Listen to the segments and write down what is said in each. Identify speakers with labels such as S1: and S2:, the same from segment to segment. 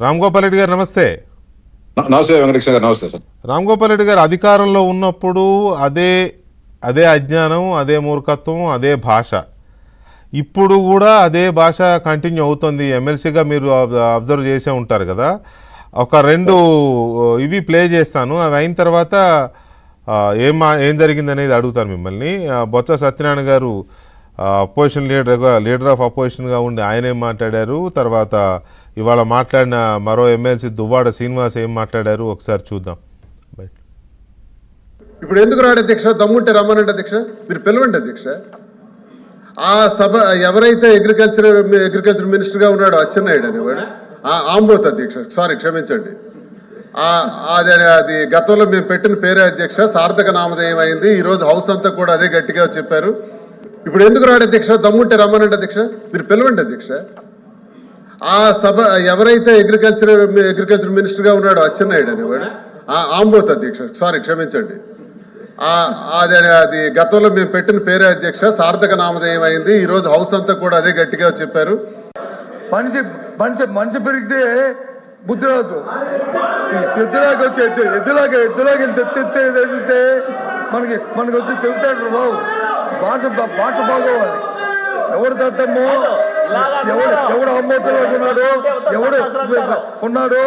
S1: రామ్ గోపాల్ రెడ్డి గారు నమస్తే.
S2: నమస్తే వెంకటేశ్వర గారు. నమస్తే సార్.
S1: రామ్ గోపాల్ రెడ్డి గారు అధికారంలో ఉన్నప్పుడు అదే అదే అజ్ఞానం, అదే మూర్ఖత్వం, అదే భాష. ఇప్పుడు కూడా అదే భాష కంటిన్యూ అవుతుంది. ఎమ్మెల్సీగా మీరు అబ్జర్వ్ చేసే ఉంటారు కదా. ఒక రెండు ఇవి ప్లే చేస్తాను, అవి అయిన తర్వాత ఏం జరిగింది అనేది అడుగుతాను మిమ్మల్ని. బొత్స సత్యనారాయణ గారు అపోజిషన్ లీడర్ ఆఫ్ అపోజిషన్గా ఉండి ఆయన ఏం మాట్లాడారు, తర్వాత ఇవాళ మాట్లాడిన మరో ఎమ్మెల్సీ దువ్వాడ శ్రీనివాస్ ఏం మాట్లాడారు ఒకసారి చూద్దాం.
S3: ఇప్పుడు ఎందుకు రాడు అధ్యక్ష? దమ్ముంటే రమ్మనండి అధ్యక్ష, మీరు పిలవండి అధ్యక్ష. ఆ సభ ఎవరైతే అగ్రికల్చర్ మినిస్టర్గా ఉన్నాడో అచ్చెన్నాయుడు అనేవాడు, ఆంబోత్ అధ్యక్ష, సారీ క్షమించండి, అది గతంలో మేము పెట్టిన పేరే అధ్యక్ష, సార్థక నామధేయం అయింది. ఈరోజు హౌస్ అంతా కూడా అదే గట్టిగా చెప్పారు. ఇప్పుడు ఎందుకు రాడు అధ్యక్ష? దమ్ముంటే రమ్మనండి అధ్యక్ష, మీరు పిలవండి అధ్యక్ష. ఆ సభ ఎవరైతే అగ్రికల్చర్ మినిస్టర్గా ఉన్నాడో అచ్చెన్నాయుడు అనేవాడు, ఆంబోత్ అధ్యక్ష, సారీ క్షమించండి, అది గతంలో మేము పెట్టిన పేరే అధ్యక్ష, సార్థక నామధేయం అయింది. ఈరోజు హౌస్ అంతా కూడా అదే గట్టిగా చెప్పారు.
S4: మనిషి పెరిగితే బుద్ధి రాదు. ఎద్దులాగా వచ్చి ఎద్దులాగా తెచ్చితే మనకి వచ్చి తెలుతాడు రావు. భాష బాగోవాలి. ఎవడు దద్దమ్మో, ఎవడు అమ్మోతులాగా ఉన్నాడు,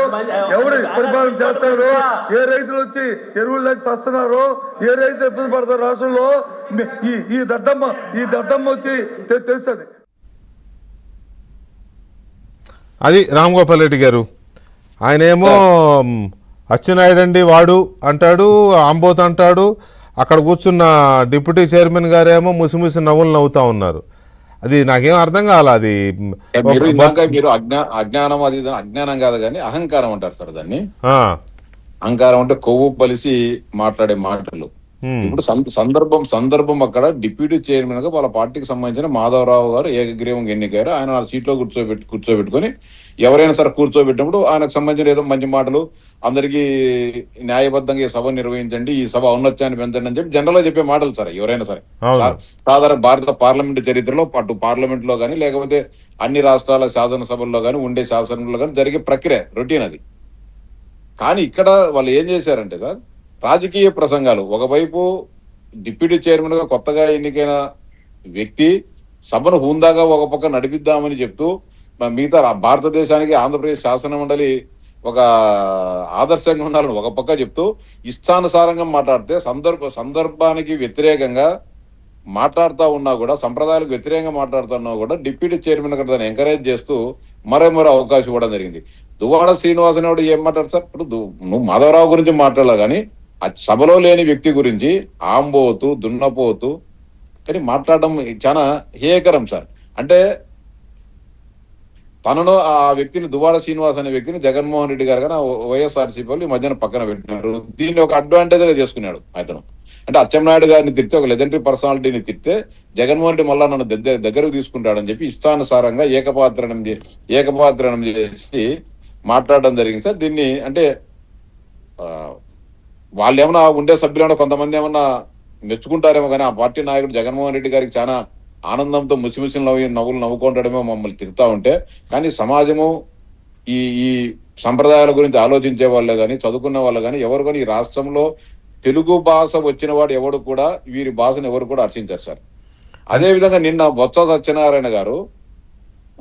S4: ఎవడు పరిపాలన చేస్తాడు, ఏ రైతులు వచ్చి ఎరువులు లేక వస్తున్నారు, ఏ రైతులు ఇబ్బంది పడతారు రాష్ట్రంలో, ఈ దద్దమ్మ వచ్చి తెలుస్తుంది.
S1: అది రామ్ గోపాల్ రెడ్డి గారు. ఆయనేమో అచ్చెన్నాయుడు అండి వాడు అంటాడు, ఆంబోత్ అంటాడు. అక్కడ కూర్చున్న డిప్యూటీ చైర్మన్ గారేమో ముసిముసి నవ్వులు నవ్వుతా ఉన్నారు. అది నాకేం అర్థం కాల. అది
S2: మీరు అజ్ఞానం, అది అజ్ఞానం కాదు కానీ అహంకారం అంటారు సార్ దాన్ని. అహంకారం అంటే కొవ్వు బలిసి మాట్లాడే మాటలు. ఇప్పుడు సందర్భం అక్కడ డిప్యూటీ చైర్మన్ గా వాళ్ళ పార్టీకి సంబంధించిన మాధవరావు గారు ఏకగ్రీవం ఎన్నికయ్యారు. ఆయన సీట్లో కూర్చోబెట్టుకుని ఎవరైనా సరే కూర్చోబెట్టినప్పుడు ఆయనకు సంబంధించిన ఏదో మంచి మాటలు, అందరికీ న్యాయబద్ధంగా ఈ సభ నిర్వహించండి, ఈ సభ ఔన్నత్యాన్ని పెంచండి అని చెప్పి జనరల్ గా చెప్పే మాటలు సార్ ఎవరైనా సరే. సాధారణ భారత పార్లమెంట్ చరిత్రలో అటు పార్లమెంట్ లో కానీ లేకపోతే అన్ని రాష్ట్రాల శాసనసభల్లో కానీ ఉండే శాసనంలో కానీ జరిగే ప్రక్రియ రొటీన్ అది. కానీ ఇక్కడ వాళ్ళు ఏం చేశారంటే సార్, రాజకీయ ప్రసంగాలు. ఒకవైపు డిప్యూటీ చైర్మన్ గా కొత్తగా ఎన్నికైన వ్యక్తి సభను హుందాగా ఒక పక్క నడిపిద్దామని చెప్తూ మిగతా భారతదేశానికి ఆంధ్రప్రదేశ్ శాసన మండలి ఒక ఆదర్శంగా ఉండాలని ఒక పక్క చెప్తూ ఇష్టానుసారంగా మాట్లాడితే సందర్భానికి వ్యతిరేకంగా మాట్లాడుతూ ఉన్నా కూడా, సంప్రదాయాలకు వ్యతిరేకంగా మాట్లాడుతున్నా కూడా డిప్యూటీ చైర్మన్ గారు దాన్ని ఎంకరేజ్ చేస్తూ మరో అవకాశం ఇవ్వడం జరిగింది. దువ్వాడ శ్రీనివాస్ అనేవాడు ఏం మాట్లాడు సార్? ఇప్పుడు నువ్వు మాధవరావు గురించి మాట్లాడాలి కానీ ఆ సభలో లేని వ్యక్తి గురించి ఆంబోతు, దున్నపోతు అని మాట్లాడడం చాలా హేయకరం సార్. అంటే తనను ఆ వ్యక్తిని, దువ్వాడ శ్రీనివాస్ అనే వ్యక్తిని జగన్మోహన్ రెడ్డి గారు కానీ వైఎస్ఆర్సీపీ వాళ్ళు ఈ మధ్యన పక్కన పెట్టినారు. దీన్ని ఒక అడ్వాంటేజ్ గా చేసుకున్నాడు అతను. అంటే అచ్చెన్నాయుడు గారిని తిడితే, ఒక లెజెండరీ పర్సనాలిటీని తిడితే జగన్మోహన్ రెడ్డి మళ్ళా నన్ను దగ్గరకు తీసుకుంటాడని చెప్పి ఇష్టానుసారంగా ఏకపాత్రణం చేసి మాట్లాడడం జరిగింది సార్. దీన్ని అంటే వాళ్ళు ఏమన్నా ఉండే సభ్యులు కొంతమంది ఏమన్నా మెచ్చుకుంటారేమో కానీ ఆ పార్టీ నాయకుడు జగన్మోహన్ రెడ్డి గారికి చాలా ఆనందంతో ముసిముసి నవ్వులు నవ్వుకుంటాడేమో మమ్మల్ని తిరుగుతా ఉంటే. కానీ సమాజము ఈ సంప్రదాయాల గురించి ఆలోచించే వాళ్ళే కానీ, చదువుకున్న వాళ్ళు కానీ ఎవరు కానీ ఈ రాష్ట్రంలో తెలుగు భాష వచ్చిన వాడు ఎవడు కూడా వీరి భాషను ఎవరు కూడా హర్షించారు సార్. అదే విధంగా నిన్న బొత్స సత్యనారాయణ గారు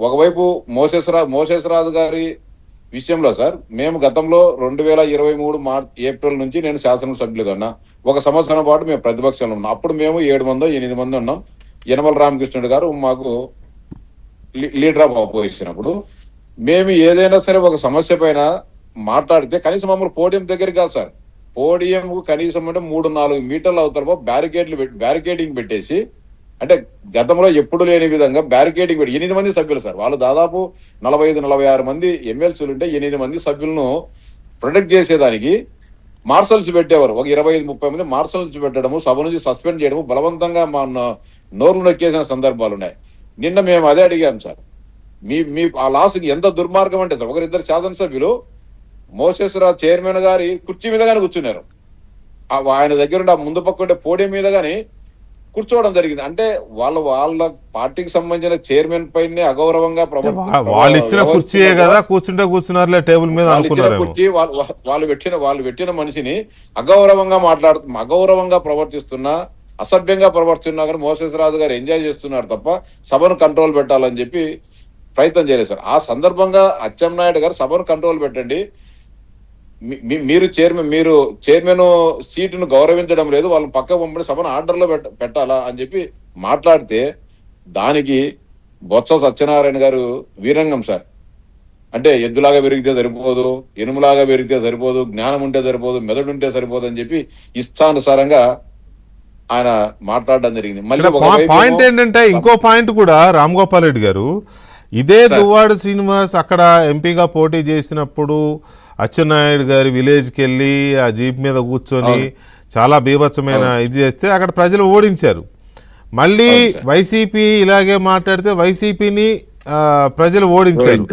S2: ఒకవైపు మోసేశ్వరరాజు గారి విషయంలో సార్, మేము గతంలో 2023 ఏప్రిల్ నుంచి నేను శాసనసభ్యులుగా ఉన్నా. ఒక సంవత్సరం పాటు మేము ప్రతిపక్షంలో ఉన్నాం. అప్పుడు మేము 7 మంది ఉన్నాం. యనమల రామకృష్ణుడు గారు మాకు లీడర్ ఆఫ్ అపోజిషన్. అప్పుడు మేము ఏదైనా సరే ఒక సమస్య పైన మాట్లాడితే కనీసం మమ్మల్ని పోడియం దగ్గరికి కాదు సార్, పోడియం కనీసం అంటే 3-4 మీటర్లు అవతల బ్యారికేడింగ్ పెట్టేసి, అంటే గతంలో ఎప్పుడు లేని విధంగా బ్యారికేడింగ్ పెట్టి 8 మంది సభ్యులు సార్. వాళ్ళు దాదాపు 45-46 మంది ఎమ్మెల్సీలు ఉంటే 8 మంది సభ్యులను ప్రొటెక్ట్ చేసేదానికి మార్షల్స్ పెట్టేవారు. ఒక 25-30 మంది మార్షల్స్ పెట్టడము, సభ నుంచి సస్పెండ్ చేయడము, బలవంతంగా మా నోర్లు నొక్కేసిన సందర్భాలు ఉన్నాయి. నిన్న మేము అదే అడిగాం సార్, మీ ఆ లాస్కి ఎంత దుర్మార్గం అంటే సార్, ఒకరిద్దరు శాసనసభ్యులు మోసేశ్వరరావు చైర్మన్ గారి కుర్చీ మీద కానీ కూర్చున్నారు. ఆయన దగ్గర ముందు పక్క ఉండే పోడియం మీద కానీ కూర్చోవడం జరిగింది. అంటే వాళ్ళ పార్టీకి సంబంధించిన చైర్మన్ పైనే అగౌరవంగా
S1: వాళ్ళు ఇచ్చిన కుర్చీయే కదా, కూర్చుంటే కూర్చున్నారులే టేబుల్ మీద అనుకున్నారేమో.
S2: కుర్చీ వాళ్ళు పెట్టిన మనిషిని అగౌరవంగా ప్రవర్తిస్తున్నా, అసభ్యంగా ప్రవర్తిస్తున్నా కానీ మోసెస్ రాజు గారు ఎంజాయ్ చేస్తున్నారు తప్ప సభను కంట్రోల్ పెట్టాలని చెప్పి ప్రయత్నం చేయలేదు సార్. ఆ సందర్భంగా అచ్చెన్నాయుడు గారు సభను కంట్రోల్ పెట్టండి, మీరు చైర్మన్ సీటును గౌరవించడం లేదు, వాళ్ళని పక్క పంపడి సభను ఆర్డర్లో పెట్టాలా అని చెప్పి మాట్లాడితే దానికి బొత్స సత్యనారాయణ గారు వీరంగం సార్, అంటే ఎద్దులాగా పెరిగితే సరిపోదు, ఎనుములాగా పెరిగితే సరిపోదు, జ్ఞానం ఉంటే సరిపోదు, మెదడు ఉంటే సరిపోదు అని చెప్పి ఇష్టానుసారంగా ఆయన మాట్లాడడం జరిగింది. మళ్ళీ
S1: పాయింట్ ఏంటంటే ఇంకో పాయింట్ కూడా రామ్ గోపాల్ రెడ్డి గారు, ఇదే దువ్వాడ శ్రీనివాస్ అక్కడ ఎంపీగా పోటీ చేసినప్పుడు అచ్చెన్నాయుడు గారి విలేజ్కి వెళ్ళి ఆ జీప్ మీద కూర్చొని చాలా బీభత్సమైన ఇది చేస్తే అక్కడ ప్రజలు ఓడించారు. మళ్ళీ వైసీపీ ఇలాగే మాట్లాడితే వైసీపీని ప్రజలు ఓడించారు.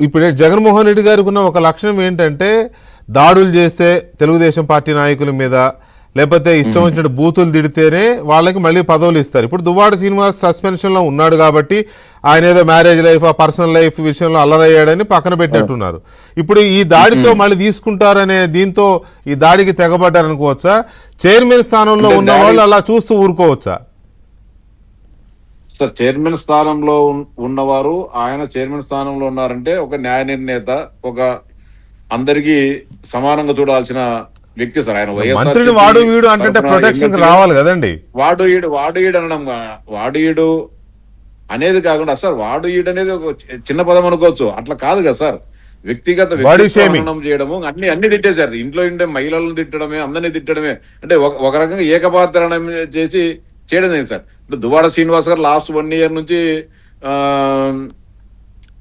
S1: ఇప్పుడు జగన్మోహన్ రెడ్డి గారికి ఉన్న ఒక లక్షణం ఏంటంటే దాడులు చేస్తే తెలుగుదేశం పార్టీ నాయకుల మీద, లేకపోతే ఇష్టం వచ్చినట్టు బూతులు తిడితేనే వాళ్ళకి మళ్ళీ పదవులు ఇస్తారు. ఇప్పుడు దువ్వాడ శ్రీనివాస్ సస్పెన్షన్లో ఉన్నాడు కాబట్టి ఆయన ఏదో మ్యారేజ్ లైఫ్, ఆ పర్సనల్ లైఫ్ విషయంలో అల్లరయ్యాడని పక్కన పెట్టినట్టున్నారు. ఇప్పుడు ఈ దాడితో మళ్ళీ తీసుకుంటారనే దీంతో ఈ దాడికి తెగబడ్డారనుకోవచ్చా? చైర్మన్ స్థానంలో ఉన్న వాళ్ళు అలా చూస్తూ ఊరుకోవచ్చా?
S2: సార్, చైర్మన్ స్థానంలో ఉన్నవారు ఆయన చైర్మన్ స్థానంలో ఉన్నారంటే ఒక న్యాయ నిర్ణేత, ఒక అందరికీ సమానంగా చూడాల్సిన వ్యక్తి సార్. ఆయన
S1: మంత్రిని వాడు వీడు అంటే ప్రొటెక్షన్ రావాలి కదండి.
S2: వాడు ఈడు అనడం, వాడు ఈడు అనేది కాకుండా సార్, వాడు ఈడు అనేది ఒక చిన్న పదం అనుకోవచ్చు, అట్లా కాదు కదా సార్. వ్యక్తిగత చేయడము అన్ని తిట్టేశారు. ఇంట్లో ఉండే మహిళలను తిట్టడమే, అందరినీ తిట్టడమే, అంటే ఒక రకంగా ఏకపాత్రణం చేసి చేయడం లేదు సార్. ఇప్పుడు దువ్వాడ శ్రీనివాస్ గారు లాస్ట్ 1 year నుంచి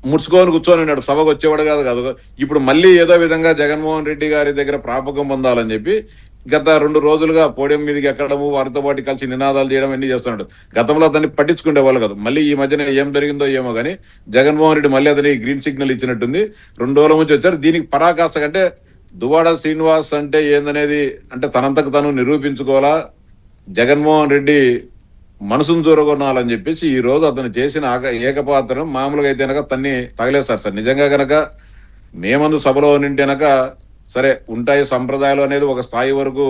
S2: ముడుచుకొని కూర్చొని ఉన్నాడు, సభకు వచ్చేవాడు కాదు. ఇప్పుడు మళ్ళీ ఏదో విధంగా జగన్మోహన్ రెడ్డి గారి దగ్గర ప్రాపకం పొందాలని చెప్పి గత 2 రోజులుగా పోడియం మీదకి ఎక్కడము, వారితో పాటు కలిసి నినాదాలు చేయడం అన్ని చేస్తున్నాడు. గతంలో అతన్ని పట్టించుకునే వాళ్ళు కాదు. మళ్ళీ ఈ మధ్యన ఏం జరిగిందో ఏమో కానీ జగన్మోహన్ రెడ్డి మళ్ళీ అతనికి గ్రీన్ సిగ్నల్ ఇచ్చినట్టుంది. 2 రోజుల నుంచి వచ్చారు. దీనికి పరాకాష్ట కంటే దువ్వాడ శ్రీనివాస్ అంటే ఏందనేది, అంటే తనంతకు తను నిరూపించుకోవాలా, జగన్మోహన్ రెడ్డి మనసును చూరగొనాలని చెప్పేసి ఈ రోజు అతను చేసిన ఏకపాత్రం మామూలుగా అయితే కనుక తన్ని తగలేస్తారు సార్. నిజంగా కనుక మేమందు సభలో నింటే కనుక సరే ఉంటాయి సంప్రదాయాలు అనేది ఒక స్థాయి వరకు